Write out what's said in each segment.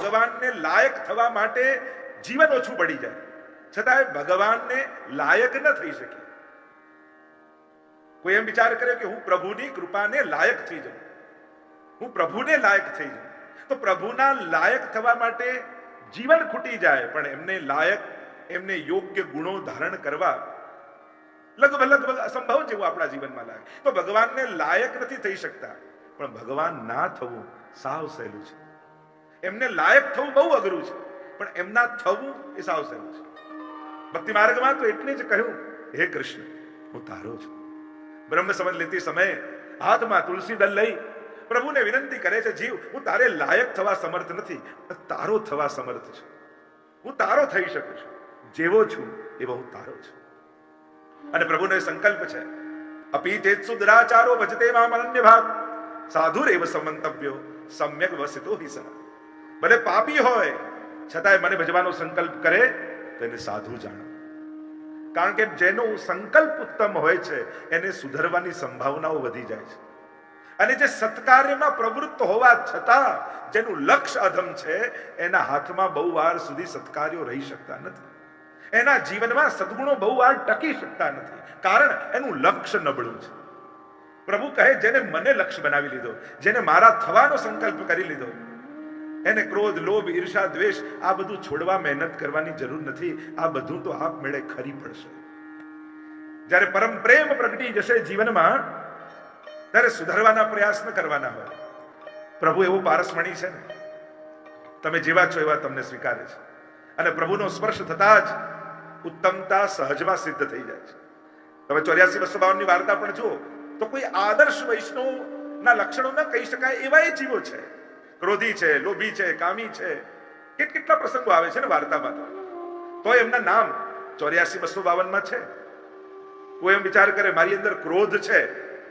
ભગવાનને લાયક થવા માટે જીવન ઓછું પડી જાય, છતાં ભગવાનને લાયક ન થઈ શકે. કોઈ એમ વિચાર કરે કે હું પ્રભુની કૃપાને લાયક થઈ જાઉં, હું પ્રભુને લાયક થઈ જાઉં, તો પ્રભુના લાયક થવા માટે જીવન ખૂટી જાય, પણ એમને લાયક, એમને યોગ્ય ગુણો ધારણ કરવા લગભગ અસંભવ જેવું આપણા જીવનમાં લાગે. તો ભગવાનને લાયક નથી થઈ શકતા, પણ ભગવાન ના થવું સાવ સહેલું છે. એમને લાયક થવું બહુ અઘરું છે, પણ એમના થવું એ સાવ સહેલું છે. ભક્તિ માર્ગમાં તો એટલે જ કહ્યું, હે કૃષ્ણ હું તારો છું. બ્રહ્મ સંબંધ લેતી સમયે હાથમાં તુલસી દળ લઈ પ્રભુને વિનંતી કરે છે, જીવ હું તારે લાયક થવા સમર્થ નથી, તારો થવા સમર્થ છું. હું તારો થઈ શકું છું, જેવો છું એવો હું તારો છું. અને પ્રભુનો સંકલ્પ છે, અપી ચેત્સુ દુરાચારો ભજતે મામ અનન્ય ભાગ સાધુરેવ સમંતવ્યો સમ્યક વસિતો હિ સહ. ભલે પાપી હોય છતાંય મને ભજવાનો સંકલ્પ કરે તો એને સાધુ જાણો. કારણ કે જેનો સંકલ્પ ઉત્તમ હોય છે એને સુધરવાની સંભાવનાઓ વધી જાય છે. અને જે સત્કાર્યમાં પ્રવૃત્ત હોવા છતાં જેનું લક્ષ્ય અધમ છે એના હાથમાં બહુ વાર સુધી સત્કાર્યો રહી શકતા નથી, એના જીવનમાં સદગુણો બહુ વાર ટકી શકતા નથી, કારણ એનું લક્ષ્ય નબળું છે. પ્રભુ કહે, જેને મને લક્ષ્ય બનાવી લીધો, જેને મારા થવાનો સંકલ્પ કરી લીધો, એને ક્રોધ, લોભ, ઈર્ષા, દ્વેષ આ બધું છોડવા મહેનત કરવાની જરૂર નથી. આ બધું તો આપમેળે ખરી પડશે. જ્યારે પરમ પ્રેમ પ્રગટી જશે જીવનમાં, ત્યારે સુધારવાના પ્રયાસ ન કરવાના હોય. પ્રભુ એવું પારસમણી છે ને, તમે જેવા છો એવા તમને સ્વીકારે છે. અને પ્રભુનો સ્પર્શ થતા જ ઉત્તમતા સહજમાં સિદ્ધ થઈ જાય છે. તમે 84-252 ની વાર્તા પણ જુઓ તો કોઈ આદર્શ વૈષ્ણવ ના લક્ષણો ન કહી શકાય એવા એ જીવો છે. ક્રોધી છે, લોભી છે, કામી છે, કેટલા પ્રસંગો આવે છે ને વાર્તામાં. તો એમના નામ 84-252 માં છે. કોઈ એમ વિચાર કરે મારી અંદર ક્રોધ છે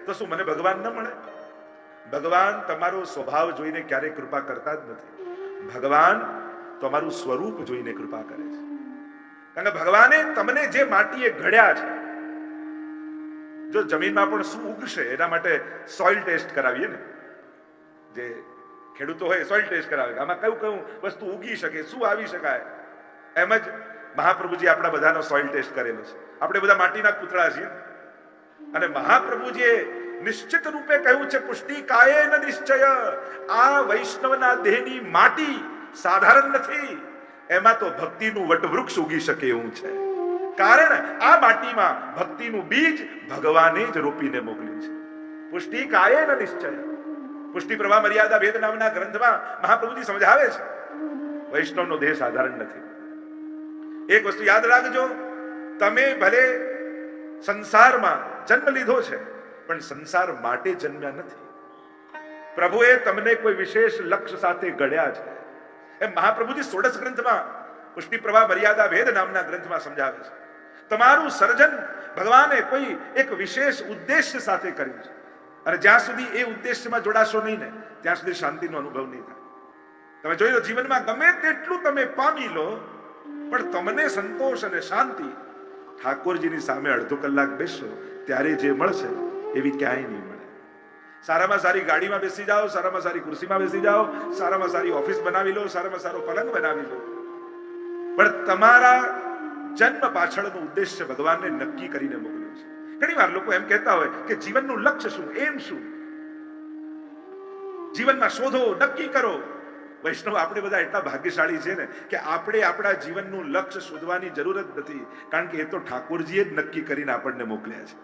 તો શું મને ભગવાન ન મળે? ભગવાન તમારો સ્વભાવ જોઈને ક્યારેય કૃપા કરતા જ નથી. ભગવાન તમારું સ્વરૂપ જોઈને કૃપા કરે છે. કારણ કે ભગવાને તમને જે માટીએ ઘડ્યા છે, જો જમીનમાં પણ શું ઉગશે એના માટે સોઇલ ટેસ્ટ કરાવીએ ને, જે ખેડૂતો હોય સોઇલ ટેસ્ટ કરાવે, આમાં કયું કયું વસ્તુ ઉગી શકે, શું આવી શકાય, એમ જ મહાપ્રભુજી આપણા બધાનો સોઇલ ટેસ્ટ કરેલો છે. આપણે બધા માટીના પુતળા છીએ અને મહાપ્રભુજીએ નિશ્ચિત રૂપે કહ્યું છે, પુષ્ટિ કાયેન નિશ્ચય. આ વૈષ્ણવના દેહની માટી સાધારણ નથી, એમાં તો ભક્તિનું વટવૃક્ષ ઉગી શકે એવું છે. કારણ આ માટીમાં ભક્તિનું બીજ ભગવાને જ રોપીને મોકલ્યું છે. પુષ્ટિ કાયેન નિશ્ચય. પુષ્ટિ પ્રવાહ મર્યાદા ભેદ નામના ગ્રંથમાં મહાપ્રભુજી સમજાવે છે, વૈષ્ણવનો દેહ સાધારણ નથી. એક વસ્તુ યાદ રાખજો, તમે ભલે સંસારમાં જન્મ લીધો છે પણ સંસાર માટે જન્મ્યા નથી. પ્રભુએ તમને કોઈ વિશેષ લક્ષ્ય સાથે ઘડ્યા છે. એમ મહાપ્રભુજી 16 ગ્રંથમાં પુષ્ટિ પ્રવાહ મર્યાદા ભેદ નામના ગ્રંથમાં સમજાવે છે, તમારું સર્જન ભગવાને કોઈ એક વિશેષ ઉદ્દેશ્ય સાથે કર્યું છે. અને જ્યાં સુધી એ ઉદ્દેશ્યમાં જોડાશો નહીં ને ત્યાં સુધી શાંતિનો અનુભવ નહીં થાય. તમે જોઈ લો, જીવનમાં ગમે તેટલું તમે પામી લો પણ તમને સંતોષ અને શાંતિ ઠાકોરજીની સામે અડધો કલાક બેસો ત્યારે જે મળશે એવી ક્યાંય નહીં મળે. સારામાં સારી ગાડીમાં બેસી જાઓ, સારામાં સારી ખુરશીમાં બેસી જાઓ, સારામાં સારી ઓફિસ બનાવી લો, સારામાં સારો પલંગ બનાવી લો, પણ તમારા જન્મ પાછળનું ઉદ્દેશ્ય ભગવાનને નક્કી કરીને મોકલ્યું છે. ઘણી વાર લોકો એમ કહેતા હોય કે જીવનનું લક્ષ્ય શું, એમ શું, જીવનમાં શોધો, નક્કી કરો. વૈષ્ણવ આપણે બધા એટલા ભાગ્યશાળી છે ને કે આપણે આપણા જીવનનું લક્ષ્ય શોધવાની જરૂર જ નથી, કારણ કે એ તો ઠાકોરજીએ જ નક્કી કરીને આપણને મોકલ્યા છે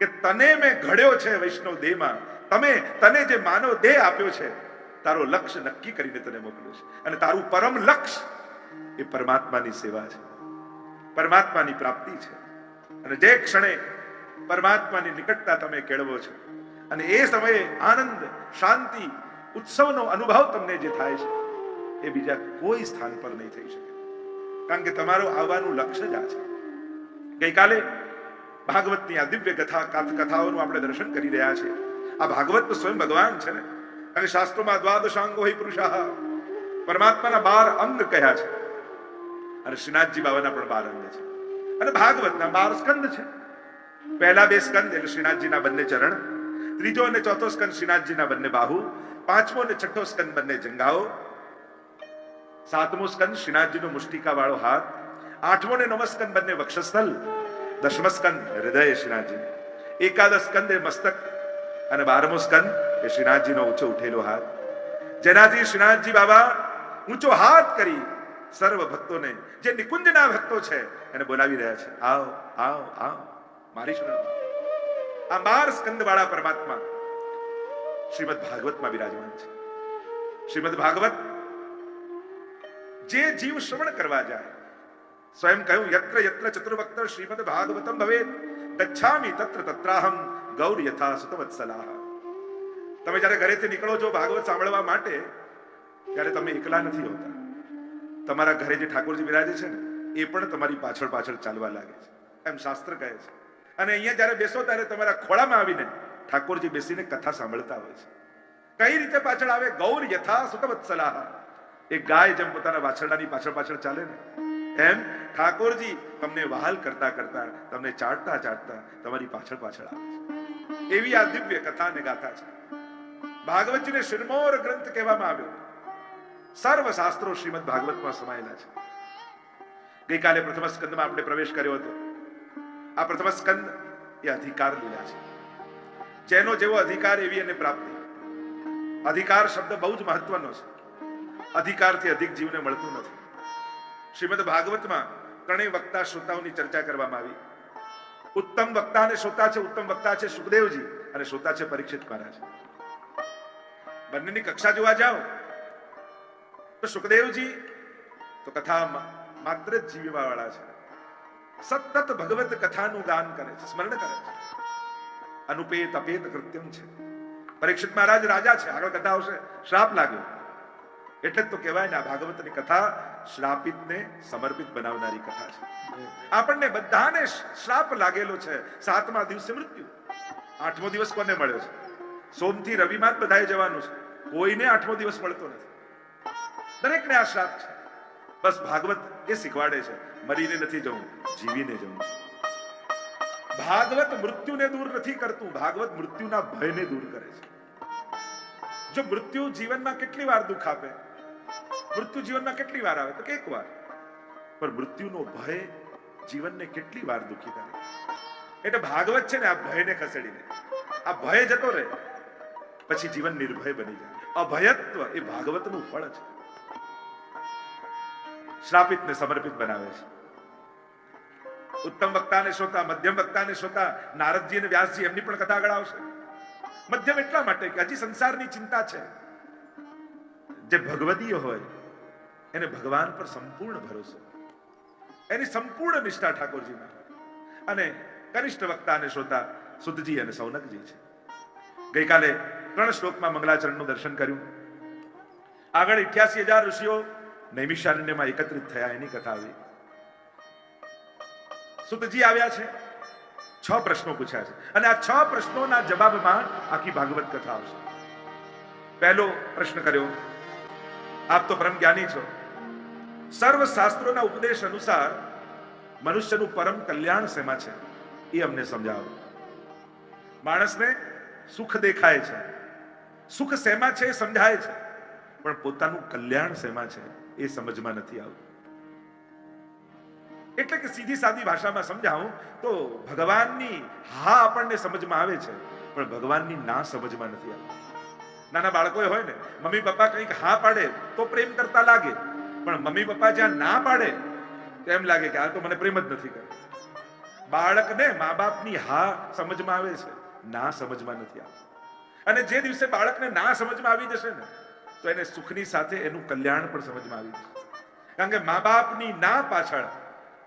કે તને મેં ઘડ્યો છે વૈષ્ણવ દેહમાં, તને જે માનવ દેહ આપ્યો છે, તારો લક્ષ્ય નક્કી કરીને તને મોકલ્યો છે. અને તારું પરમ લક્ષ્ય એ પરમાત્માની સેવા છે, પરમાત્માની પ્રાપ્તિ છે. અને જે ક્ષણે પરમાત્માની નિકટતા તમે કેળવો છો અને એ સમયે આનંદ, શાંતિ, ઉત્સવનો અનુભવ તમને જે થાય છે એ બીજા કોઈ સ્થાન પર નહીં થઈ શકે, કારણ કે તમારું આવવાનું લક્ષ્ય જ આ છે. ગઈકાલે ભાગવતની આ દિવ્ય કથાઓનું આપણે દર્શન કરી રહ્યા છીએ. આ ભાગવત તો સ્વયં ભગવાન છે ને, અને શાસ્ત્રોમાં દ્વાદશાંગો હિ પુરુષાઃ, પરમાત્માના 12 અંગ કહ્યા છે, અને શ્રીનાથજી બાબાના પણ 12 અંગ છે, અને ભાગવતના 12 સ્કંદ છે. પહેલા 2 સ્કંદ એટલે શ્રીનાથજીના બંને ચરણ, ત્રીજો અને ચોથો સ્કંદ શ્રીનાથજીના બંને બાહુ, પાંચમો અને છઠ્ઠો સ્કંદ બંને જંઘાઓ, 7મો સ્કંદ શ્રીનાથજીનો મુષ્ટિકા વાળો હાથ, 8મો ને 9મો સ્કંદ બંને વક્ષસ્થલ, 10મો સ્કંદ હૃદય શ્રીનાથજી, 11 સ્કંદ એ મસ્તક અને 12મો સ્કંદ એ શ્રીનાથજીનો ઊંચો ઉઠેલો હાથ, જેનાથી શ્રીનાથજી બાબા ઊંચો હાથ કરી સર્વ ભક્તોને, જે નિકુંજના ભક્તો છે એને બોલાવી રહ્યા છે, આવ આવ આવ મારી શરણમાં. આ 12 સ્કંદ વાળા પરમાત્મા શ્રીમદ ભાગવતમાં બિરાજમાન છે. શ્રીમદ ભાગવત જે જીવ શ્રવણ કરવા જાય, સ્વયં કહ્યું યત્ર યત્ર ચતુર્વક્ત શ્રીમદ ભાગવતમ ભવેત ગચ્છામિ તત્ર તત્રાહમ ગૌર યથા સુતવત્સલાહ. તમે જ્યારે ઘરેથી નીકળો છો ભાગવત સાંભળવા માટે, ત્યારે તમે એકલા નથી હોતા. તમારા ઘરે જે ઠાકોરજી બિરાજે છે ને એ પણ તમારી પાછળ પાછળ ચાલવા લાગે છે, એમ શાસ્ત્ર કહે છે. અને અહીંયા જ્યારે બેસો ત્યારે તમારા ખોળામાં આવીને ઠાકોરજી બેસીને કથા સાંભળતા હોય છે. કઈ રીતે પાછળ આવે? ગૌર યથા સુતવત્સલાહ. એક ગાય જેમ પોતાના વાછરડાની પાછળ પાછળ ચાલે ને, એમ ઠાકોરજી તમને વહાલ કરતા કરતા, તમને ચાટતા ચાટતા તમારી પાછળ પાછળ આવે છે. એવી આ દિવ્ય કથા અને ગાથા છે. ભાગવતજીને શિરમોર ગ્રંથ કહેવામાં આવ્યો. સર્વ શાસ્ત્રો શ્રીમદ ભાગવતમાં સમાયેલા છે. ગઈકાલે પ્રથમ સ્કંદમાં આપણે પ્રવેશ કર્યો હતો. આ પ્રથમ સ્કંદ એ અધિકાર લીલા છે. જેનો જેવો અધિકાર એવી એને પ્રાપ્તિ. અધિકાર શબ્દ બહુ જ મહત્વનો છે. અધિકારથી અધિક જીવને મળતું નથી. શ્રીમદ ભાગવતમાં ત્રણેય વક્તા શ્રોતાઓની ચર્ચા કરવામાં આવી. ઉત્તમ વક્તા અને શ્રોતા છે. ઉત્તમ વક્તા છે સુખદેવજી અને શ્રોતા છે પરીક્ષિત મહારાજ. બંનેની કક્ષા જોવા જાઓ તો સુખદેવજી તો કથા માત્ર જ જીવવા વાળા છે. સતત ભગવત કથાનું ગાન કરે છે, સ્મરણ કરે છે. અનુપેત અપેત કૃત્યમ છે. પરીક્ષિત મહારાજ રાજા છે, આગળ કથા આવશે. શ્રાપ લાગ્યો એટલે જ તો કહેવાય ને આ ભાગવતની કથા શ્રાપિતને સમર્પિત બનાવનારી કથા છે. આપણને બધાને શ્રાપ લાગેલો છે. 7મા દિવસે મૃત્યુ. 8મો દિવસ કોને મળ્યો છે? સોમથી રવિમાં જ બધાએ જવાનું છે. કોઈને 8મો દિવસ મળતો નથી. દરેકને આ શ્રાપ છે. બસ ભાગવત એ શીખવાડે છે, મરીને નથી જવું, જીવીને જવું છે. ભાગવત મૃત્યુને દૂર નથી કરતું, ભાગવત મૃત્યુના ભયને દૂર કરે છે. જો મૃત્યુ જીવનમાં કેટલી વાર દુઃખ આપે, મૃત્યુ જીવનમાં કેટલી વાર આવે તો કે એક વાર, પણ મૃત્યુનો ભય જીવનને કેટલી વાર દુઃખી કરે. એટલે ભાગવત છે ને આ ભયને ખસેડી દે. આ ભય જતો રહે પછી જીવન નિર્ભય બની જાય. અભયત્વ એ ભાગવતનું ફળ છે. શ્રાપિતને સમર્પિત બનાવે છે. ઉત્તમ વક્તાને શ્રોતા, મધ્યમ વક્તાને શ્રોતા, નારદજી અને વ્યાસજી એમની પણ કથા આગળ આવશે. મધ્યમ એટલા માટે કે હજી સંસારની ચિંતા છે. જે ભગવદીય હોય એને ભગવાન પર સંપૂર્ણ ભરોસો, એની સંપૂર્ણ નિષ્ઠા ઠાકોરજીમાં. અને કનિષ્ઠ વક્તા અને શ્રોતા સુતજી અને સૌનકજી છે. ગઈકાલે 3 શ્લોકમાં મંગલાચરણનું દર્શન કર્યું. આગળ 88,000 ઋષિઓ નૈમિષારણ્યમાં એકત્રિત થયા એની કથા આવી. સુતજી આવ્યા છે, 6 પ્રશ્નો પૂછ્યા છે અને આ 6 પ્રશ્નોના જવાબમાં આખી ભાગવત કથા આવશે. પહેલો પ્રશ્ન કર્યો, આપ તો પરમ જ્ઞાની છો, સર્વ શાસ્ત્રોના ઉપદેશ અનુસાર મનુષ્યનું પરમ કલ્યાણ શેમાં છે એ અમને સમજાવો. માણસને સુખ દેખાય છે, સુખ શેમાં છે એ સમજાય છે, પણ પોતાનું કલ્યાણ શેમાં છે એ સમજમાં નથી આવતું. એટલે કે સીધી સાદી ભાષામાં સમજાવું તો ભગવાનની હા આપણને સમજમાં આવે છે, પણ ભગવાનની ના સમજમાં નથી આવતી. નાના બાળકો હોય ને, મમ્મી પપ્પા કંઈક હા પાડે તો પ્રેમ કરતા લાગે, પણ મમ્મી પપ્પા જ્યાં ના પાડે તો એમ લાગે કે આ તો મને પ્રેમ જ નથી કરતો. બાળકને મા બાપની હા સમજમાં આવે છે, ના સમજમાં નથી આવતી. અને જે દિવસે બાળકને ના સમજમાં આવી જશે ને તો એને સુખની સાથે એનું કલ્યાણ પણ સમજમાં આવી જશે. કારણ કે મા બાપની ના પાછળ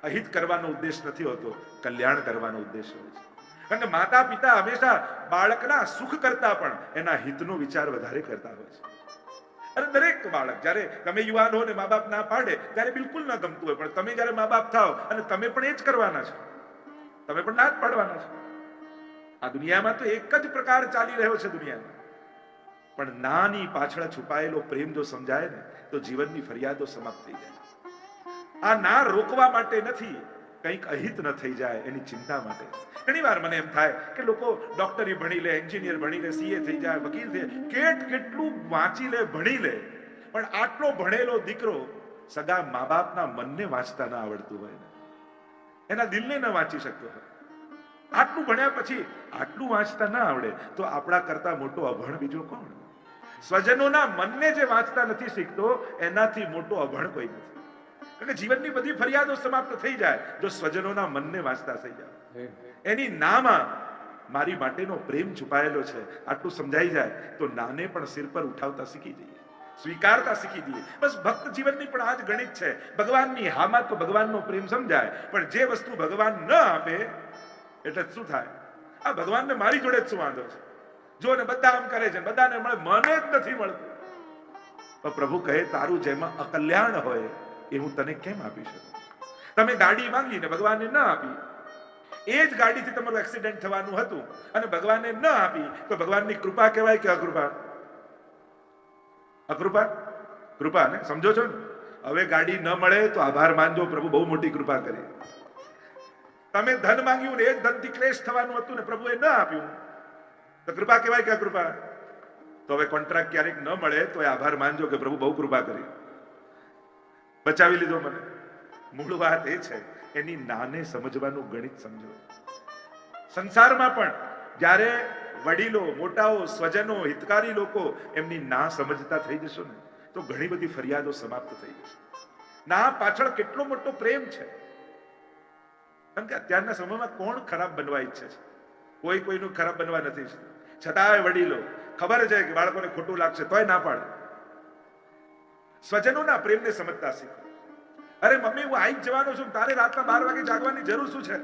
અહિત કરવાનો ઉદ્દેશ નથી હોતો, કલ્યાણ કરવાનો ઉદ્દેશ હોય છે. કારણ કે માતા પિતા હંમેશા બાળકના સુખ કરતા પણ એના હિતનો વિચાર વધારે કરતા હોય છે. અને દરેક બાળક જ્યારે તમે યુવાન હો ને મા બાપ ના પાડે ત્યારે બિલકુલ ના ગમતું હોય, પણ તમે જ્યારે મા બાપ થાવ અને તમે પણ એ જ કરવાના છો, તમે પણ ના જ પાડવાના છો. આ દુનિયામાં તો એક જ પ્રકાર ચાલી રહ્યો છે દુનિયામાં, પણ નાની પાછળ છુપાયેલો પ્રેમ જો સમજાય ને તો જીવનની ફરિયાદો સમાપ્ત થઈ જાય. આ ના રોકવા માટે નથી, કંઈક અહિત ન થઈ જાય એની ચિંતા માટે. ઘણી વાર મને એમ થાય કે લોકો ડોક્ટરી ભણી લે, એન્જિનિયર ભણી લે, સીએ થઈ જાય, વકીલ થઈ જાય, કેટલું વાંચી લે, ભણી લે, પણ આટલો ભણેલો દીકરો સગા મા બાપના મનને વાંચતા ના આવડતું હોય ને, એના દિલને ન વાંચી શકતો હોય, આટલું ભણ્યા પછી આટલું વાંચતા ના આવડે તો આપણા કરતા મોટો અભણ બીજો કોણ? સ્વજનોના મનને જે વાંચતા નથી શીખતો એનાથી મોટો અભણ કોઈ નથી. કારણ કે જીવનની બધી ફરિયાદો સમાપ્ત થઈ જાય જો સ્વજનોના મનને વાંચતા થઈ જાય. એની નામાં મારી માટેનો પ્રેમ છુપાયેલો છે આટલું સમજાઈ જાય તો નાને પણ સિર પર ઉઠાવતા શીખી જઈએ, સ્વીકારતા શીખી દઈએ. બસ ભક્ત જીવનની પણ આ જ ગણિત છે. ભગવાનની હામાં તો ભગવાનનો પ્રેમ સમજાય, પણ જે વસ્તુ ભગવાન ન આપે એટલે શું થાય? આ ભગવાનને મારી જોડે જ શું વાંધો છે? જો ને બધા આમ કરે છે, બધાને મળે, મને જ નથી મળતું. તો પ્રભુ કહે તારું જેમાં અકલ્યાણ હોય એ હું તને કેમ આપી શકું? તમે ગાડી માંગીને ભગવાનને ન આપી, એ જ ગાડીથી તમારું એક્સિડન્ટ થવાનું હતું અને ભગવાનને ન આપી તો ભગવાનની કૃપા કહેવાય કે અકૃપા? અકૃપા? કૃપા ને સમજો છો ને? હવે ગાડી ન મળે તો આભાર માનજો, પ્રભુ બહુ મોટી કૃપા કરી. તમે ધન માંગ્યું ને એ જ ધનથી ક્લેશ થવાનું હતું ને પ્રભુએ ન આપ્યું તો કૃપા કહેવાય કે અકૃપા? તો હવે કોન્ટ્રાક્ટ ક્યારેક ન મળે તો આભાર માનજો કે પ્રભુ બહુ કૃપા કરી, બચાવી લીધો મને. મૂળ વાત એ છે એની નાને સમજવાનું ગણિત સમજો. સંસારમાં પણ જ્યારે વડીલો, મોટાઓ, સ્વજનો, હિતકારી લોકો એમની ના સમજતા થઈ જશો ને તો ઘણી બધી ફરિયાદો સમાપ્ત થઈ જશે. ના પાછળ કેટલો મોટો પ્રેમ છે. કારણ કે અત્યારના સમયમાં કોણ ખરાબ બનવા ઈચ્છે છે? કોઈ કોઈનું ખરાબ બનવા નથી ઈચ્છતું. છતાંય વડીલો ખબર છે કે બાળકોને ખોટું લાગશે તોય ના પાડે. સ્વજનોના પ્રેમને સમજતા શીખો. અરે મમ્મી હું આવી જ જવાનો છું, તારે રાતના 12 વાગે જાગવાની જરૂર શું છે?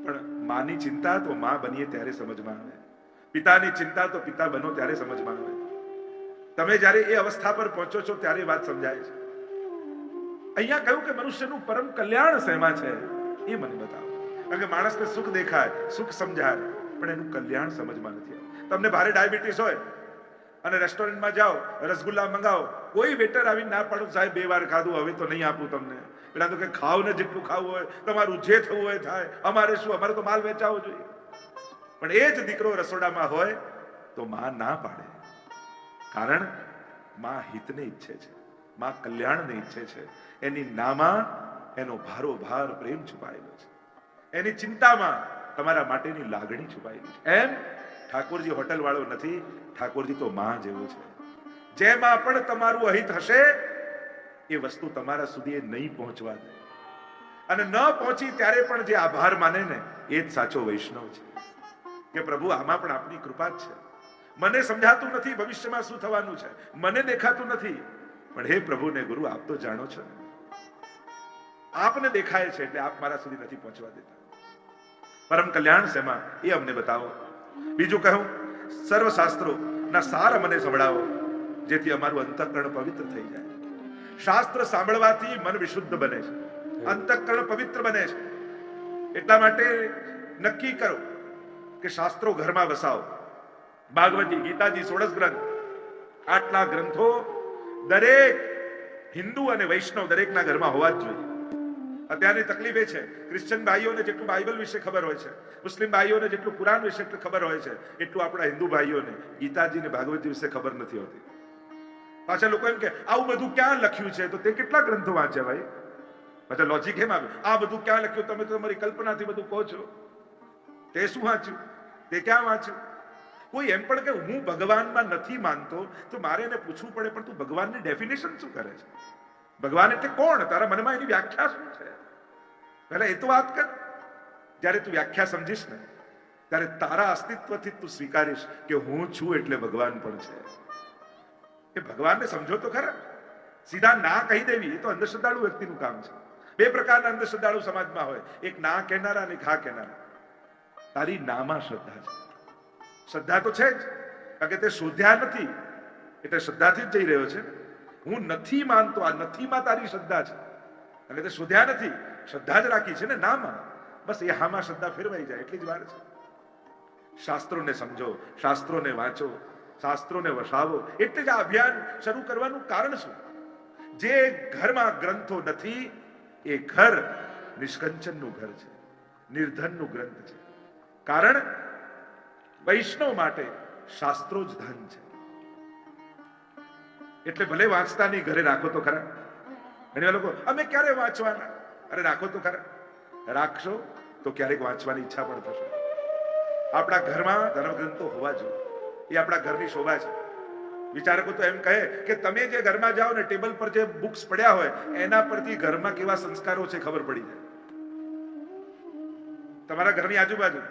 પણ માની ચિંતા તો માં બનીએ ત્યારે સમજમાં આવે, પિતાની ચિંતા તો પિતા બનો ત્યારે સમજમાં આવે. તમે જ્યારે એ અવસ્થા પર પહોંચો છો ત્યારે વાત સમજાય છે. અહીંયા કહ્યું કે મનુષ્યનું પરમ કલ્યાણ શેમાં છે એ મને બતાવો. કારણ કે માણસને સુખ દેખાય, સુખ સમજાય, પણ એનું કલ્યાણ સમજમાં નથી આવતું. તમને ભારે ડાયાબિટીસ હોય અને રેસ્ટોરન્ટમાં જાઓ, રસગુલ્લા મંગાવો, કોઈ વેટર આવીને ના પાડો સાહેબ 2 વાર ખાધું હવે તો નહીં આપું તમને. પેલા તો કે ખાવ ને જેટલું ખાવું હોય, તમારું જે થવું હોય થાય, અમારે શું, અમારે તો માલ વેચાવો જોઈએ. પણ એ જ દીકરો રસોડામાં હોય તો માં ના પાડે. કારણ માં હિતને ઈચ્છે છે, માં કલ્યાણને ઈચ્છે છે. એની નામાં એનો ભારોભાર પ્રેમ છુપાયેલો છે, એની ચિંતામાં તમારા માટેની લાગણી છુપાયેલી છે. એમ ઠાકોરજી હોટલ વાળો નથી, ઠાકોરજી તો માં જેવો છે. જેમાં પણ તમારું અહિત હશે એ વસ્તુ તમારા સુધી નહીં પહોંચવા દે, અને ન પહોંચી ત્યારે પણ જે આભાર માને ને એ જ સાચો વૈષ્ણવ છે. કે પ્રભુ આમાં પણ આપની કૃપા જ છે. મને સમજાતું નથી ભવિષ્યમાં શું થવાનું છે, મને દેખાતું નથી, પણ હે પ્રભુ ને ગુરુ આપ તો જાણો છો ને, આપને દેખાય છે એટલે આપ મારા સુધી નથી પહોંચવા દેતા. પરમ કલ્યાણ શેમાં એ અમને બતાવો. બીજું કહું, સર્વશાસ્ત્રો ના સાર મને સંભળાવો જેથી અમારું અંતઃકરણ પવિત્ર થઈ જાય. શાસ્ત્ર સાંભળવાથી મન વિશુદ્ધ બને છે, અંતઃકરણ પવિત્ર બને છે. એટલા માટે નક્કી કરો કે શાસ્ત્રો ઘરમાં વસાવો. ભાગવતી, ગીતાજી, 16 ગ્રંથ, આટલા ગ્રંથો દરેક હિન્દુ અને વૈષ્ણવ દરેકના ઘરમાં હોવા જ જોઈએ. અત્યારની તકલીફ એ છે, ક્રિશ્ચન ભાઈઓને જેટલું બાઇબલ વિશે ખબર હોય છે, મુસ્લિમ ભાઈઓને જેટલું કુરાન વિશે ખબર હોય છે, એટલું આપણા હિન્દુ ભાઈઓને ગીતાજી ને ભાગવતી વિશે ખબર નથી હોતી. પાછા લોકો એમ કે આવું બધું ક્યાં લખ્યું છે, તો તે કેટલા ગ્રંથો વાંચ્યા ભાઈ? પાછા લોજિક એમ આવે, આ બધું ક્યાં લખ્યું? તમે તો તમારી કલ્પનાથી બધું કહો છો. તે શું વાંચ્યું? તે ક્યાં વાંચ્યું? કોઈ એમ પણ કે હું ભગવાનમાં નથી માનતો તો મારે એને પૂછવું પડે, પણ તું ભગવાનની ડેફિનેશન શું કરે છે? ભગવાન એટલે કોણ? તારા મનમાં એની વ્યાખ્યા શું છે? પહેલા એ તો વાત કર. જ્યારે તું વ્યાખ્યા સમજીશ ને ત્યારે તારા અસ્તિત્વથી તું સ્વીકારીશ કે હું છું એટલે ભગવાન પણ છે. એ ભગવાનને સમજો તો ખરા. સીધા ના કહી દેવી એ તો અંધશ્રદ્ધાળુ વ્યક્તિનું કામ છે. 2 પ્રકારના અંધશ્રદ્ધાળુ સમાજમાં હોય, એક ના કહેનારા અને એક હા કહેનારા. તારી નામાં શ્રદ્ધા છે. શ્રદ્ધા તો છે જ, કારણ કે તે શોધ્યા નથી એટલે શ્રદ્ધાથી જ જઈ રહ્યો છે. હું નથી માનતો, આ નથીમાં તારી શ્રદ્ધા છે, કારણ કે તે શોધ્યા નથી, શ્રદ્ધા જ રાખી છે ને નામાં. બસ એ હામાં શ્રદ્ધા ફેરવાઈ જાય એટલી જ વાર છે. શાસ્ત્રોને સમજો, શાસ્ત્રોને વાંચો, શાસ્ત્રોને વસાવો. એટલે જ આ અભિયાન શરૂ કરવાનું કારણ શું? જે ઘરમાં ગ્રંથો નથી એ ઘર નિષ્કંચનનું ઘર છે, નિર્ધનનું ગ્રંથ છે. કારણ વૈષ્ણવ માટે શાસ્ત્રો જ ધન છે. એટલે ભલે વાંચતા નહીં, ઘરે રાખો તો ખરા. ઘણી વાર લોકો અમે ક્યારે વાંચવાના? અરે રાખો તો ખરા, રાખશો તો ક્યારેક વાંચવાની ઈચ્છા પણ થશે. આપણા ઘરમાં ધર્મગ્રંથો હોવા જોઈએ, એ આપણા ઘરની શોભા છે. વિચારકો તો એમ કહે કે તમે જે ઘરમાં જાઓ ને ટેબલ પર જે બુક્સ પડ્યા હોય એના પરથી ઘરમાં કેવા સંસ્કારો છે ખબર પડી જાય. તમારા ઘરની આજુબાજુ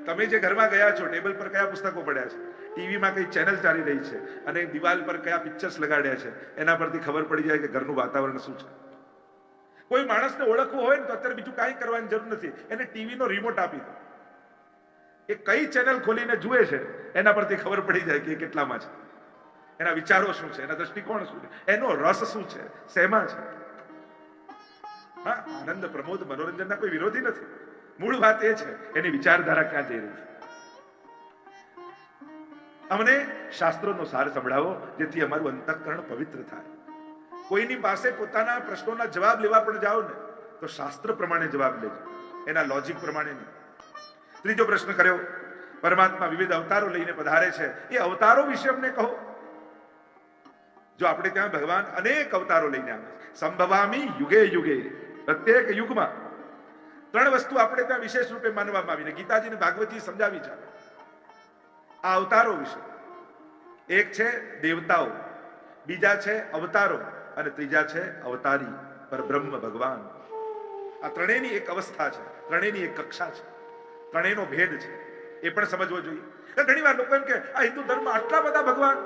તમે જે ઘરમાં ગયા છો ટેબલ પર કયા પુસ્તકો પડ્યા છે, ટીવીમાં કઈ ચેનલ ચાલી રહી છે અને દિવાલ પર કયા પિક્ચર્સ લગાડ્યા છે, એના પરથી ખબર પડી જાય કે ઘરનું વાતાવરણ શું છે. કોઈ માણસને ઓળખવું હોય ને તો અત્યારે બીજું કાંઈ કરવાની જરૂર નથી, એને ટીવીનો રિમોટ આપી દો, એ કઈ ચેનલ ખોલીને જુએ છે એના પરથી ખબર પડી જાય કે એ કેટલામાં છે, એના વિચારો શું છે, એના દ્રષ્ટિકોણ શું છે, એનો રસ શું છે, શેમાં છે. હા, આનંદ પ્રમોદ મનોરંજનના કોઈ વિરોધી નથી, મૂળ વાત એ છે એની વિચારધારા ક્યાં જઈ રહી છે. અમને શાસ્ત્રોનો સાર સંભળાવો જેથી અમારું અંતઃકરણ પવિત્ર થાય. કોઈની પાસે પોતાના પ્રશ્નોના જવાબ લેવા પણ જાઓ ને તો શાસ્ત્ર પ્રમાણે જવાબ લેજો, એના લોજિક પ્રમાણે નહીં. ત્રીજો પ્રશ્ન કર્યો, પરમાત્મા વિવિધ અવતારો લઈને પધારે છે, એ અવતારો વિશે અમને કહો. જો આપણે ત્યાં ભગવાન અનેક અવતારો લઈને આવે છે, સંભવામી યુગે યુગે, પ્રત્યેક યુગમાં ત્રણ વસ્તુ આપણે ત્યાં વિશેષ રૂપે માનવામાં આવીને ગીતાજી ને ભાગવતજી સમજાવી છે આ અવતારો વિશે. એક છે દેવતાઓ, બીજા છે અવતારો અને ત્રીજા છે અવતારી પરબ્રહ્મ ભગવાન. આ ત્રણેયની એક અવસ્થા છે, ત્રણેયની એક કક્ષા છે, ત્રણેયનો ભેદ છે, એ પણ સમજવો જોઈએ. ઘણી વાર લોકો એમ કે આ હિન્દુ ધર્મમાં આટલા બધા ભગવાન,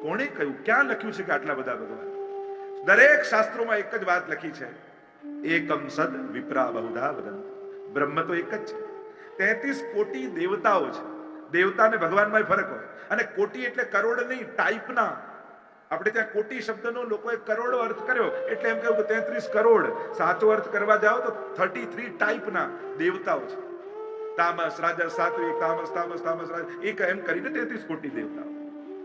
કોણે કહ્યું, ક્યાં લખ્યું છે કે આટલા બધા ભગવાન? દરેક શાસ્ત્રોમાં એક જ વાત લખી છે, એકમ સદ વિપ્રા બહુધા વદંત. બ્રહ્મ તો એક જ છે, 33 કોટી દેવતાઓ છે. દેવતા ને ભગવાનમાં ફરક હોય, અને કોટી એટલે કરોડ નહીં, ટાઈપના. આપણે ત્યાં કોટી શબ્દનો લોકોએ કરોડો અર્થ કર્યો એટલે એમ કહ્યું કે 33 કરોડ. સાચો અર્થ કરવા જાઓ તો 33 ટાઈપના દેવતાઓ છે. તામસ રાજસ સાત્વિક, તામસ તામસ તામસ રાજસ, એક એમ કરીને 33 કોટી દેવતાઓ.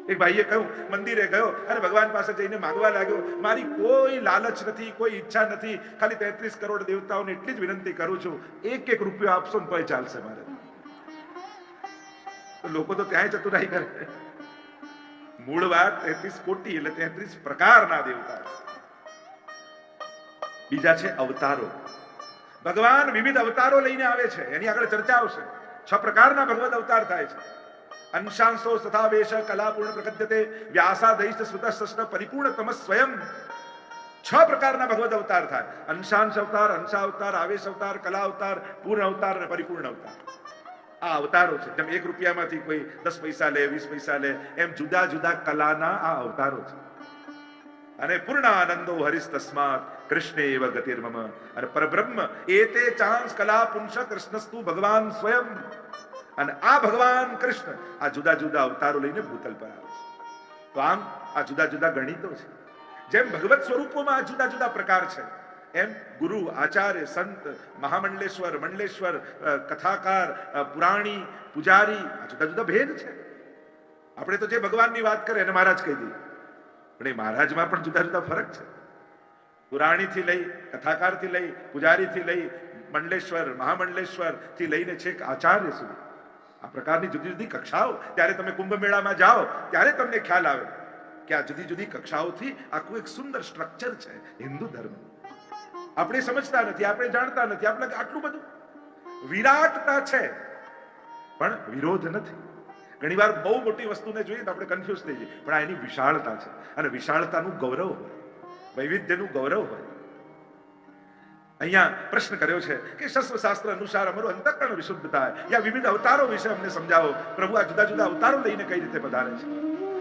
એક ભાઈએ કહ્યું, મંદિરે ગયો અને ભગવાન પાસે જઈને માંગવા લાગ્યો, મારી કોઈ લાલચ નથી, કોઈ ઈચ્છા નથી, ખાલી 33 કરોડ દેવતાઓને એટલી જ વિનંતી કરું છું, એક એક રૂપિયો આપશો ને તોય ચાલશે મારે. તો લોકો તો ત્યાં ચતુરાઈ કરે. મૂળ વાત 33 કોટી એટલે 33 પ્રકારના દેવતા. બીજા છે અવતારો. ભગવાન વિવિધ અવતારો લઈને આવે છે, એની આગળ ચર્ચા આવશે. 6 પ્રકારના ભગવદ અવતાર થાય છે. અંશાંશો તથા વેશ કલાપૂર્ણ પ્રકટ્યતે વ્યાસાદૈશ્ચ સ્મૃતસ્તસ્ન પરિપૂર્ણતમ સ્વયં. 6 પ્રકારના ભગવદ અવતાર થાય. અંશાંશ અવતાર, અંશાવતાર, આવેશ અવતાર, કલા અવતાર, પૂર્ણ અવતાર અને પરિપૂર્ણ અવતાર. આ અવતારો છે. જેમ 1 રૂપિયામાંથી કોઈ 10 પૈસા લે, 20 પૈસા લે, એમ જુદા જુદા કલાના આ અવતારો છે. અને પૂર્ણાનંદો હરિસ તસ્માત કૃષ્ણે એવ ગતિર્મમ. અને પરબ્રહ્મ એતે ચાંસ કલા પુંસ કૃષ્ણસ્તુ ભગવાન સ્વયં. અને આ ભગવાન કૃષ્ણ આ જુદા જુદા અવતારો લઈને ભૂતલ પર આવે છે. તો આમ આ જુદા જુદા ગણિતો છે. જેમ ભગવત સ્વરૂપોમાં આ જુદા જુદા પ્રકાર છે, એમ ગુરુ, આચાર્ય, સંત, મહામંડલેશ્વર, મંડલેશ્વર, કથાકાર, પુરાણી, પૂજારી, આ જુદા જુદા ભેદ છે. આપણે તો જે ભગવાનની વાત કરે એને મહારાજ કહી દઈએ, પણ એ મહારાજમાં પણ જુદા જુદા ફરક છે. પુરાણીથી લઈ, કથાકારથી લઈ, પૂજારીથી લઈ, મંડલેશ્વર, મહામંડલેશ્વર થી લઈને છેક આચાર્ય સુધી આ પ્રકારની જુદી જુદી કક્ષાઓ. ત્યારે તમે કુંભ મેળામાં જાઓ ત્યારે તમને ખ્યાલ આવે કે આ જુદી જુદી કક્ષાઓથી આખું એક સુંદર સ્ટ્રક્ચર છે હિન્દુ ધર્મ. આપણે સમજતા નથી, આપણે જાણતા નથી, આપણે આટલું બધું વિરાટતા છે પણ વિરોધ નથી. ઘણી વાર બહુ મોટી વસ્તુને જોઈએ તો આપણે કન્ફ્યુઝ થઈ જઈએ, પણ આ એની વિશાળતા છે. અને વિશાળતાનું ગૌરવ હોય, વૈવિધ્યનું ગૌરવ હોય. અહીંયા પ્રશ્ન કર્યો છે કે શાસ્ત્ર અનુસાર અમારું અંતઃકરણ વિશુદ્ધ થાય, યા વિવિધ અવતારો વિશે અમને સમજાવો. પ્રભુ આ જુદા જુદા અવતારો લઈને કઈ રીતે પધારે છે.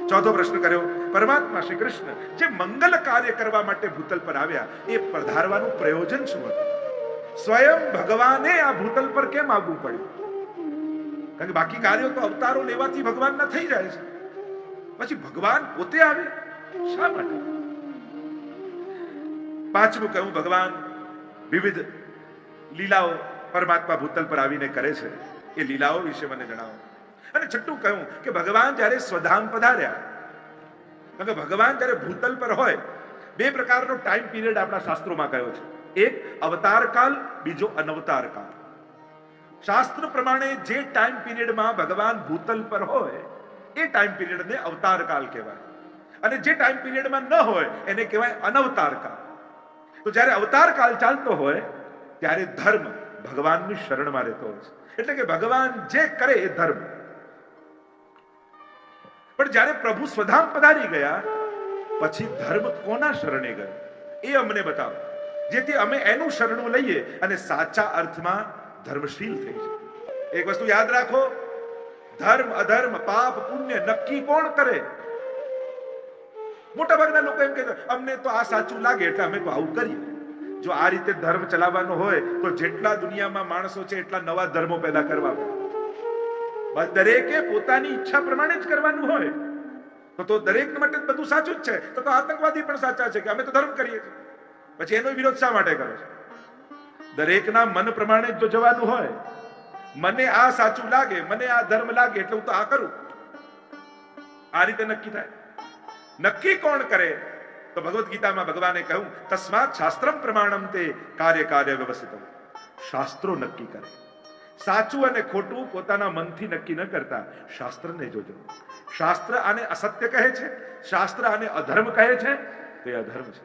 ચોથો પ્રશ્ન કર્યો, પરમાત્મા શ્રી કૃષ્ણ જે મંગલ કાર્ય કરવા માટે ભૂતલ પર આવ્યા, એ પધારવાનું પ્રયોજન શું હતું? સ્વયં ભગવાને આ ભૂતલ પર કેમ આવવું પડ્યું? કારણ કે બાકી કાર્યો તો અવતારો લેવાથી ભગવાનના થઈ જાય છે, પછી ભગવાન પોતે આવે શા માટે? પાંચમું કહ્યું, ભગવાન વિવિધ લીલાઓ પરમાત્મા ભૂતલ પર આવીને કરે છે, એ લીલાઓ વિશે મને જણાવો. અને છઠ્ઠું કહ્યું કે ભગવાન જ્યારે સ્વધામ પધાર્યા, કારણ કે ભગવાન જ્યારે ભૂતલ પર હોય, 2 પ્રકારનો ટાઈમ પીરિયડ આપણા શાસ્ત્રોમાં કયો છે. એક અવતાર કાળ, બીજો અનવતાર કાળ. શાસ્ત્ર પ્રમાણે જે ટાઈમ પીરિયડમાં ભગવાન ભૂતલ પર હોય એ ટાઈમ પીરિયડને અવતાર કાળ કહેવાય, અને જે ટાઈમ પીરિયડમાં ન હોય એને કહેવાય અનવતાર કાળ. તો જ્યારે અવતાર કાળ ચાલતો હોય ત્યારે ધર્મ ભગવાનની શરણમાં રહેતો હોય છે, એટલે કે ભગવાન જે કરે એ ધર્મ. પણ જ્યારે પ્રભુ સ્વધામ પધારી ગયા પછી ધર્મ કોના શરણે ગયો એ અમને બતાવો, જેથી અમે એનું શરણું લઈએ અને સાચા અર્થમાં ધર્મશીલ થઈ જઈએ. એક વસ્તુ યાદ રાખો, ધર્મ અધર્મ પાપ પુણ્ય નક્કી કોણ કરે? મોટા ભાગના લોકો એમ કહે અમને તો આ સાચું લાગે એટલે અમે તો આવું કરીએ. જો આ રીતે ધર્મ ચલાવવાનો હોય તો જેટલા દુનિયામાં માણસો છે એટલા નવા ધર્મો પેદા કરવા પડે. દરેકે પોતાની ઈચ્છા પ્રમાણે જ કરવાનું હોય તો દરેક માટે બધું સાચું જ છે. તો આતંકવાદી પણ સાચા છે કે અમે તો ધર્મ કરીએ છીએ, પછી એનો વિરોધ શા માટે કરો છો? દરેકના મન પ્રમાણે જો જવાનું હોય, મને આ સાચું લાગે, મને આ ધર્મ લાગે એટલે હું તો આ કરું, આ રીતે નક્કી થાય. નક્કી કોણ કરે? તો ભગવદ્ ગીતામાં ભગવાને કહ્યું તસ્માત શાસ્ત્રમ પ્રમાણમ તે કાર્ય કાર્ય વ્યવસ્થિત. શાસ્ત્રો નક્કી કરે. સાચું અને ખોટું પોતાના મનથી નક્કી ન કરતા શાસ્ત્રને જોજો. શાસ્ત્ર આને અસત્ય કહે છે, શાસ્ત્ર આને અધર્મ કહે છે તો એ અધર્મ છે,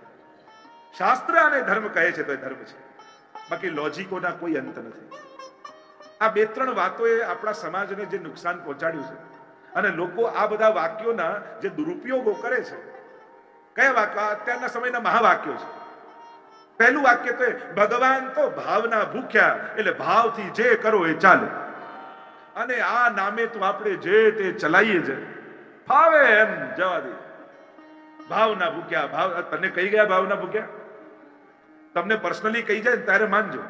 શાસ્ત્ર આને ધર્મ કહે છે તો એ ધર્મ છે. બાકી લોજિકોના કોઈ અંત નથી. આ બે ત્રણ વાતોએ આપણા સમાજને જે નુકસાન પહોંચાડ્યું છે, અને લોકો આ બધા વાક્યોના જે દુરુપયોગો કરે છે. કયા વાક્યો? અત્યારના સમયના મહાવાક્યો છે. પહેલું વાક્ય તો ભગવાન તો ભાવના ભૂખ્યા, એટલે ભાવથી જે કરો એ ચાલે, અને આ નામે તો આપણે જે તે ચલાવીએ છે, ફાવે એમ જવા દે. ભાવના ભૂખ્યા. ભાવ તને કહી ગયા ભાવના ભૂખ્યા? તમને પર્સનલી કહી જાય ત્યારે માનજો.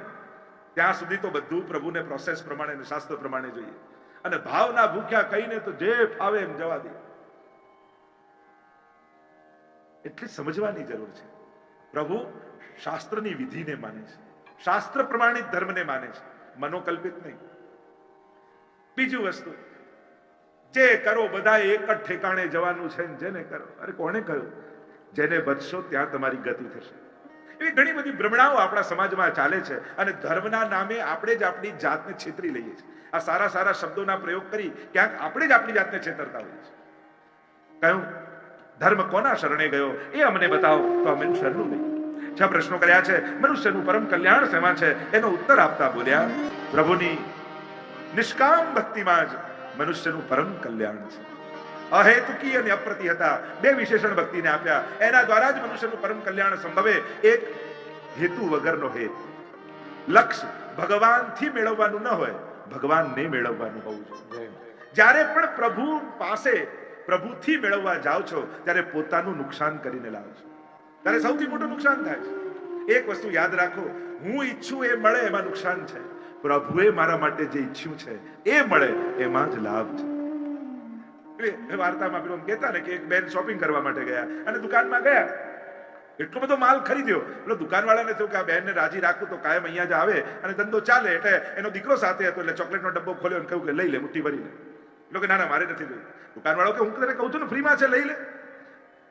ત્યાં સુધી તો બધું પ્રભુને પ્રોસેસ પ્રમાણે શાસ્ત્ર પ્રમાણે જોઈએ. અને ભાવના ભૂખ્યા કહીને તો જે ફાવે એમ જવા દે. એટલે સમજવાની જરૂર છે. પ્રભુ શાસ્ત્રની વિધિને માને છે, શાસ્ત્ર પ્રમાણિત ધર્મને માને છે, મનોકલ્પિત નહીં. બીજું વસ્તુ, જે કરો બધા એક જ ઠેકાણે જવાનું છે, જેને કરો. અરે કોણે કહ્યું? જેને બચશો ત્યાં તમારી ગતિ થશે. એવી ઘણી બધી ભ્રમણાઓ આપણા સમાજમાં ચાલે છે, અને ધર્મના નામે આપણે જ આપણી જાતને છેતરી લઈએ છીએ. આ સારા સારા શબ્દોના પ્રયોગ કરી ક્યાંક આપણે જ આપણી જાતને છેતરતા હોઈએ છીએ. કહ્યું ધર્મ કોના શરણે ગયો એ અમને બતાવો તો અમે શરણું નહીં. 6 પ્રશ્નો કર્યા છે. મનુષ્યનું પરમ કલ્યાણ શેમાં છે એનો ઉત્તર આપતા બોલ્યા પ્રભુની નિષ્કામ ભક્તિમાં જ મનુષ્યનું પરમ કલ્યાણ છે. અહેતુકી અને અપ્રતિહતા બે વિશેષણ ભક્તિને આપ્યા. એના દ્વારા જ મનુષ્યનું પરમ કલ્યાણ સંભવે. એક હેતુ વગરનો હેતુ. લક્ષ્ય ભગવાનથી મેળવવાનું ન હોય, ભગવાનને મેળવવાનું હોવું જોઈએ. જ્યારે પણ પ્રભુ પાસે પ્રભુથી મેળવવા જાઓ છો ત્યારે પોતાનું નુકસાન કરીને લાવો છો, ત્યારે સૌથી મોટું નુકસાન થાય છે. એક વસ્તુ યાદ રાખો, હું ઈચ્છું એ મળે એમાં નુકસાન છે, પ્રભુએ મારા માટે જે ઈચ્છ્યું છે એ મળે એમાં જ લાભ છે. વાર્તામાં પેલું કહેતા ને કે એક બેન શોપિંગ કરવા માટે ગયા અને દુકાનમાં ગયા, એટલો બધો માલ ખરીદ્યો. એટલે દુકાનવાળાને થયું કે આ બેનને રાજી રાખું તો કાયમ અહીંયા જ આવે અને ધંધો ચાલે. એટલે એનો દીકરો સાથે હતો, એટલે ચોકલેટનો ડબ્બો ખોલ્યો અને કહ્યું કે લઈ લે, મુઠ્ઠી ભરી લે. પેલો કે ના ના મારે નથી જોઈએ. દુકાનવાળો કે હું તને કહું છું ને ફ્રીમાં છે, લઈ લે.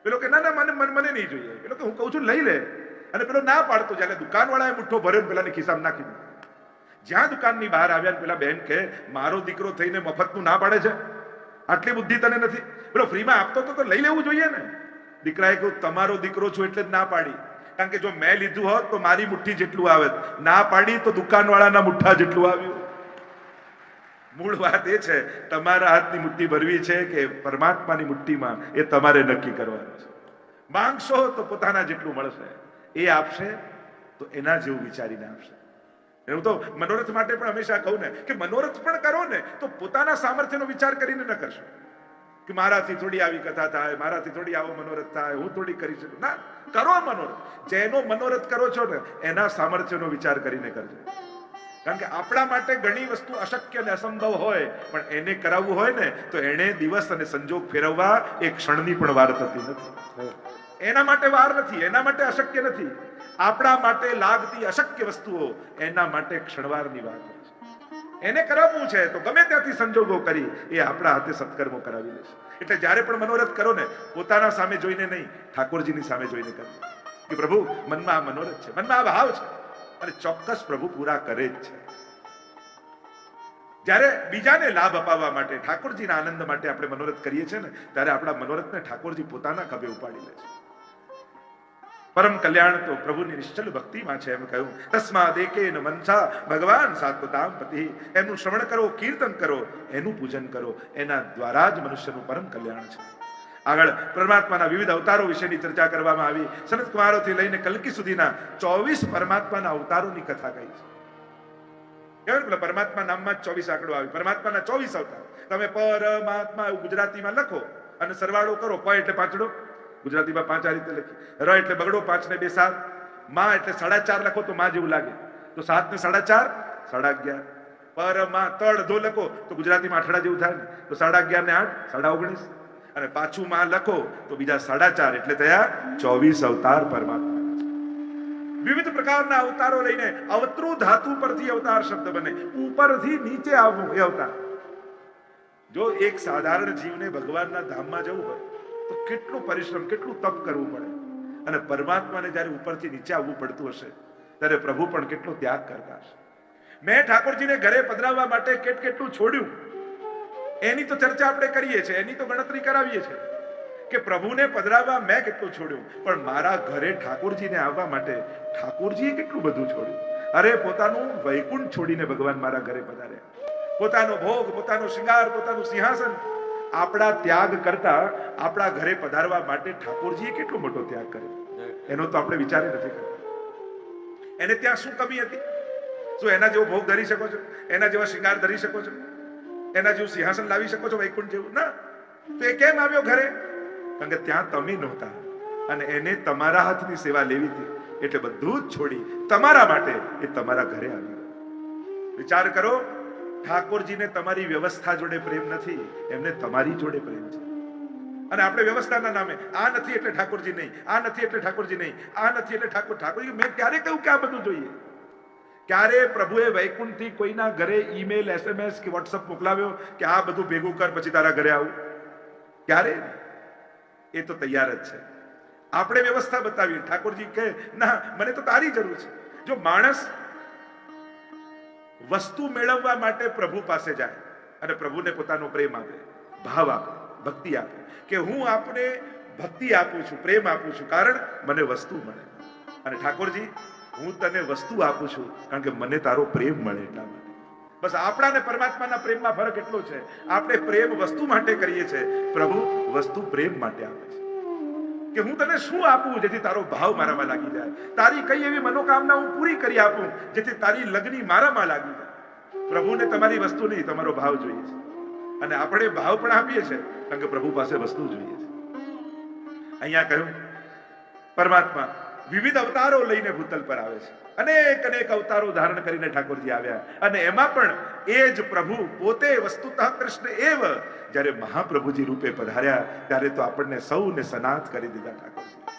પેલો કે ના ના મને નહીં જોઈએ. પેલો કે હું કહું છું લઈ લે. અને પેલો ના પાડતો, જ્યારે દુકાનવાળાએ મુઠ્ઠો ભર્યો પેલાની ખિસ્સામાં નાખી દીધો. જ્યાં દુકાનની બહાર આવ્યા પેલા બેન કે મારો દીકરો થઈને મફતનું ના પાડે છે, આટલી બુદ્ધિ તને નથી? પેલો ફ્રીમાં આપતો તો લઈ લેવું જોઈએ ને. દીકરાએ કહ્યું તમારો દીકરો છું એટલે જ ના પાડી, કારણ કે જો મેં લીધું હોત તો મારી મુઠ્ઠી જેટલું આવે, ના પાડી તો દુકાનવાળાના મુઠ્ઠા જેટલું આવ્યું. મૂળ વાત એ છે તમારા હાથની મુઠ્ઠી ભરવી છે કે પરમાત્માની મુઠ્ઠીમાં, એ તમારે નક્કી કરવાનું છે. માંગશો તો પોતાના જેટલું મળશે, એ આપશે તો એના જેવું વિચારીને આપશે. હું તો મનોરથ માટે પણ હંમેશા કહું ને કે મનોરથ પણ કરો ને તો પોતાના સામર્થ્યનો વિચાર કરીને ન કરશો કે મારાથી થોડી આવી કથા થાય, મારાથી થોડી આવો મનોરથ થાય, હું થોડી કરી શકું. ના, કરો મનોરથ. જેનો મનોરથ કરો છો ને એના સામર્થ્યનો વિચાર કરીને કરજો. કારણ કે આપણા માટે ઘણી વસ્તુ અશક્ય અને અસંભવ હોય, પણ એને કરાવવું હોય ને તો એને દિવસ અને સંજોગ ફેરવવા એક ક્ષણની પણ વાર થતી નથી. એના માટે વાર નથી, એના માટે અશક્ય નથી. આપણા માટે લાગતી અશક્ય વસ્તુઓ એના માટે ક્ષણવારની વાત છે. એને કરાવવું છે તો ગમે ત્યાંથી સંજોગો કરી એ આપણા હાથે સત્કર્મો કરાવી લેશે. એટલે જ્યારે પણ મનોરથ કરો ને પોતાના સામે જોઈને નહીં, ઠાકોરજીની સામે જોઈને કરો કે પ્રભુ મનમાં આ મનોરથ છે, મનમાં આ ભાવ છે, અને ચોક્કસ પ્રભુ પૂરા કરે જ છે. જ્યારે બીજાને લાભ અપાવવા માટે, ઠાકોરજીના આનંદ માટે આપણે મનોરથ કરીએ છીએ ને ત્યારે આપણા મનોરથને ઠાકોરજી પોતાના ખભે ઉપાડી લે છે. પરમ કલ્યાણ તો પ્રભુની નિશ્ચલ ભક્તિમાં છે એમ કહ્યું. તસ્માદ એકેન મનસા ભગવાન સાત્વતામ પતિ. એમનું શ્રવણ કરો, કીર્તન કરો, એનું પૂજન કરો, એના દ્વારા જ મનુષ્યનું પરમ કલ્યાણ છે. આગળ પરમાત્માના વિવિધ અવતારો વિશેની ચર્ચા કરવામાં આવી. સનત કુમારોથી લઈને કલ્કી સુધીના 24 પરમાત્માના અવતારોની કથા કહી છે. કેવું પેલા પરમાત્મા નામમાં જ 24 આંકડો આવી. પરમાત્માના 24 અવતાર. તમે પરમાત્મા એવું ગુજરાતીમાં લખો અને સરવાળો કરો. પ એટલે પાંચડો, ગુજરાતીમાં 5 આ રીતે લખી. ર એટલે બગડો, 5 ને 2 7. માં એટલે 4.5 લખો તો માં જેવું લાગે, તો 7 ને 4.5 11.5. પરમા તળ ધો લખો તો ગુજરાતીમાં અઠડા જેવું થાય ને, તો 11.5 ને 8 19.5. અને પાછું માં લખો તો બીજા 4.5 એટલે થયા 24 અવતાર પરમાત્મા. વિવિધ પ્રકારના અવતારો લઈને અવતૃ ધાતુ પરથી અવતાર શબ્દ બને. ઉપરથી નીચે આવવું એ અવતાર. જો એક સાધારણ જીવને ભગવાનના ધામમાં જવું હોય તો કેટલું પરિશ્રમ, કેટલું તપ કરવું પડે. અને પરમાત્માને જ્યારે ઉપરથી નીચે આવવું પડતું હશે ત્યારે પ્રભુ પણ કેટલો ત્યાગ કરતા હશે. મેં ઠાકોરજીને ઘરે પધરાવવા માટે કેટલું છોડ્યું એની તો ચર્ચા આપણે કરીએ છીએ, એની તો ગણતરી કરાવીએ છીએ કે પ્રભુને પધરાવવા મેં કેટલું છોડ્યું, પણ મારા ઘરે ઠાકોરજીને આવવા માટે ઠાકોરજીએ કેટલું બધું છોડ્યું. અરે પોતાનું વૈકુંઠ છોડીને ભગવાન મારા ઘરે પધાર્યા. પોતાનો ભોગ, પોતાનો શૃંગાર, પોતાનું સિંહાસન આપણા ત્યાગ કરતા આપણા ઘરે પધારવા માટે ઠાકોરજીએ કેટલો મોટો ત્યાગ કર્યો એનો તો આપણે વિચાર નથી કરતા. એને ત્યાં શું કમી હતી? શું એના જેવો ભોગ ધરી શકો છો? એના જેવા શૃંગાર ધરી શકો છો? એના જેવું સિંહાસન લાવી શકો છો વૈકુંઠ જેવું? ના. તો એ કેમ આવ્યો ઘરે? કારણ કે ત્યાં તમે નહોતા અને એને તમારા હાથની સેવા લેવી હતી, એટલે બધું જ છોડી તમારા માટે એ તમારા ઘરે આવી. વિચાર કરો, ઠાકોરજીને તમારી વ્યવસ્થા જોડે પ્રેમ નથી, એમને તમારી જોડે પ્રેમ છે. અને આપણે વ્યવસ્થાના નામે આ નથી એટલે ઠાકોરજી નહીં, આ નથી એટલે ઠાકોરજી નહીં, આ નથી એટલે ઠાકોરજી. મેં ક્યારે કહ્યું કે આ બધું જોઈએ? ક્યારે પ્રભુએ વૈકુંઠથી કોઈના ઘરે ઈમેલ, SMS કે વોટ્સઅપ મોકલાવ્યો કે આ બધું ભેગું કર પછી તારા ઘરે આવું? ક્યારે? એ તો તૈયાર જ છે. આપણે વ્યવસ્થા બતાવી. ઠાકોરજી કહે ના, મને તો તારી જરૂર છે. જો માણસ વસ્તુ મેળવવા માટે પ્રભુ પાસે જાય અને પ્રભુને પોતાનો પ્રેમ આપે, ભાવ આપે, ભક્તિ આપે કે હું આપને ભક્તિ આપું છું, પ્રેમ આપું છું કારણ મને વસ્તુ મળે. અને ઠાકોરજી, હું તને વસ્તુ આપું છું કારણ કે મને તારો પ્રેમ મળે એટલા માટે. બસ આપણા ને પરમાત્માના પ્રેમમાં ફરક એટલો છે. આપણે પ્રેમ વસ્તુ માટે કરીએ છીએ, પ્રભુ વસ્તુ પ્રેમ માટે આપે છે કે હું તને શું આપું જેથી તારો ભાવ મારામાં લાગી જાય, તારી કઈ એવી મનોકામના હું પૂરી કરી આપું જેથી તારી લગની મારામાં લાગી જાય. પ્રભુને તમારી વસ્તુ નહીં, તમારો ભાવ જોઈએ છે. અને આપણે ભાવ પણ આપીએ છીએ કારણ કે પ્રભુ પાસે વસ્તુ જોઈએ છે. અહીંયા કહ્યું પરમાત્મા વિવિધ અવતારો લઈને ભૂતલ પર આવે છે. અનેક અવતારો ધારણ કરીને ઠાકોરજી આવ્યા. અને એમાં પણ એ જ પ્રભુ પોતે વસ્તુતઃ કૃષ્ણ એવ જ્યારે મહાપ્રભુજી રૂપે પધાર્યા ત્યારે તો આપણને સૌને સનાથ કરી દીધા ઠાકોરજી.